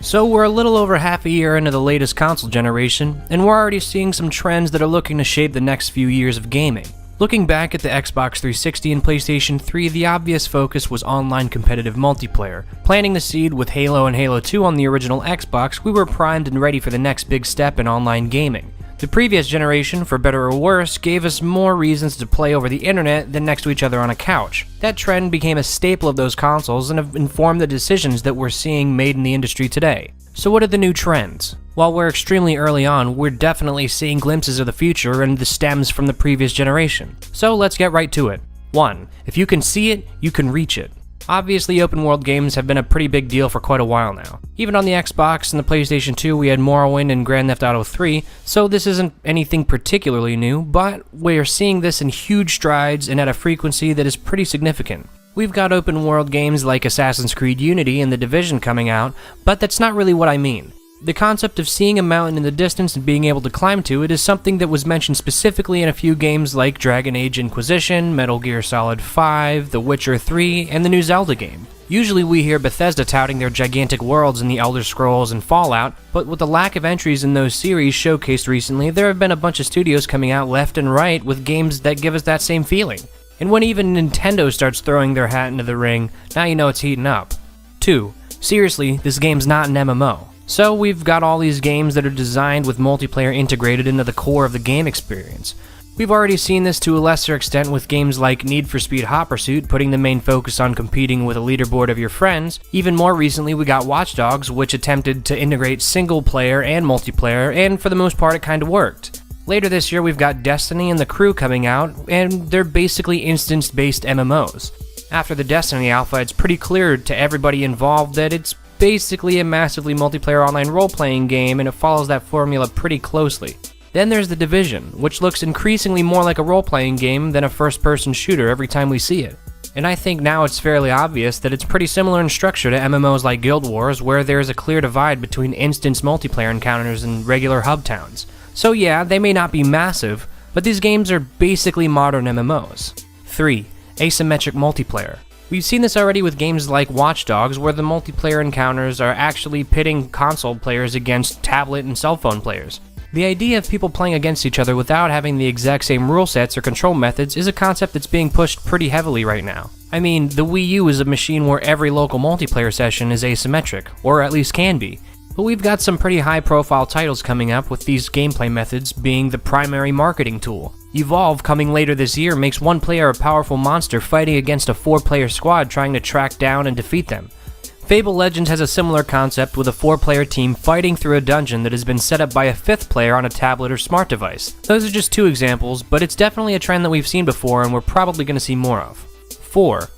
So we're a little over half a year into the latest console generation, and we're already seeing some trends that are looking to shape the next few years of gaming. Looking back at the Xbox 360 and PlayStation 3, the obvious focus was online competitive multiplayer. Planting the seed with Halo and Halo 2 on the original Xbox, we were primed and ready for the next big step in online gaming. The previous generation, for better or worse, gave us more reasons to play over the internet than next to each other on a couch. That trend became a staple of those consoles and have informed the decisions that we're seeing made in the industry today. So what are the new trends? While we're extremely early on, we're definitely seeing glimpses of the future and the stems from the previous generation. So let's get right to it. 1. If you can see it, you can reach it. Obviously, open world games have been a pretty big deal for quite a while now. Even on the Xbox and the PlayStation 2, we had Morrowind and Grand Theft Auto 3, so this isn't anything particularly new, but we're seeing this in huge strides and at a frequency that is pretty significant. We've got open world games like Assassin's Creed Unity and The Division coming out, but that's not really what I mean. The concept of seeing a mountain in the distance and being able to climb to it is something that was mentioned specifically in a few games like Dragon Age Inquisition, Metal Gear Solid 5, The Witcher 3, and the new Zelda game. Usually we hear Bethesda touting their gigantic worlds in the Elder Scrolls and Fallout, but with the lack of entries in those series showcased recently, there have been a bunch of studios coming out left and right with games that give us that same feeling. And when even Nintendo starts throwing their hat into the ring, now you know it's heating up. 2. Seriously, this game's not an MMO. So we've got all these games that are designed with multiplayer integrated into the core of the game experience. We've already seen this to a lesser extent with games like Need for Speed Hot Pursuit, putting the main focus on competing with a leaderboard of your friends. Even more recently, we got Watch Dogs, which attempted to integrate single player and multiplayer, and for the most part it kinda worked. Later this year, we've got Destiny and The Crew coming out, and they're basically instance-based MMOs. After the Destiny alpha, it's pretty clear to everybody involved that it's basically a massively multiplayer online role-playing game, and it follows that formula pretty closely. Then there's The Division, which looks increasingly more like a role-playing game than a first-person shooter every time we see it. And I think now it's fairly obvious that it's pretty similar in structure to MMOs like Guild Wars, where there's a clear divide between instance multiplayer encounters and regular hub towns. So yeah, they may not be massive, but these games are basically modern MMOs. 3. Asymmetric Multiplayer. We've seen this already with games like Watch Dogs, where the multiplayer encounters are actually pitting console players against tablet and cell phone players. The idea of people playing against each other without having the exact same rule sets or control methods is a concept that's being pushed pretty heavily right now. I mean, the Wii U is a machine where every local multiplayer session is asymmetric, or at least can be. But we've got some pretty high-profile titles coming up with these gameplay methods being the primary marketing tool. Evolve, coming later this year, makes one player a powerful monster fighting against a 4-player squad trying to track down and defeat them. Fable Legends has a similar concept with a 4-player team fighting through a dungeon that has been set up by a 5th player on a tablet or smart device. Those are just 2 examples, but it's definitely a trend that we've seen before and we're probably going to see more of. 4.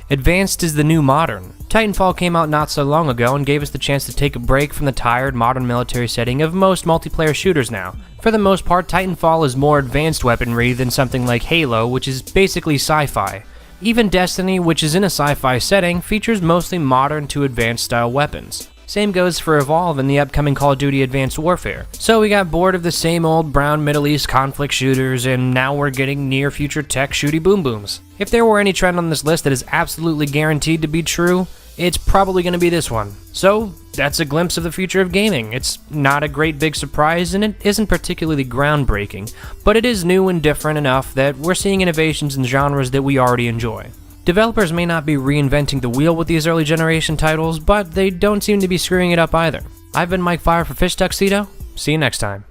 Advanced is the new modern. Titanfall came out not so long ago and gave us the chance to take a break from the tired modern military setting of most multiplayer shooters now. For the most part, Titanfall is more advanced weaponry than something like Halo, which is basically sci-fi. Even Destiny, which is in a sci-fi setting, features mostly modern to advanced style weapons. Same goes for Evolve and the upcoming Call of Duty Advanced Warfare. So we got bored of the same old brown Middle East conflict shooters, and now we're getting near future tech shooty boom booms. If there were any trend on this list that is absolutely guaranteed to be true, it's probably going to be this one. So that's a glimpse of the future of gaming. It's not a great big surprise, and it isn't particularly groundbreaking, but it is new and different enough that we're seeing innovations in genres that we already enjoy. Developers may not be reinventing the wheel with these early generation titles, but they don't seem to be screwing it up either. I've been Mike Feyrer for Fish Tuxedo. See you next time.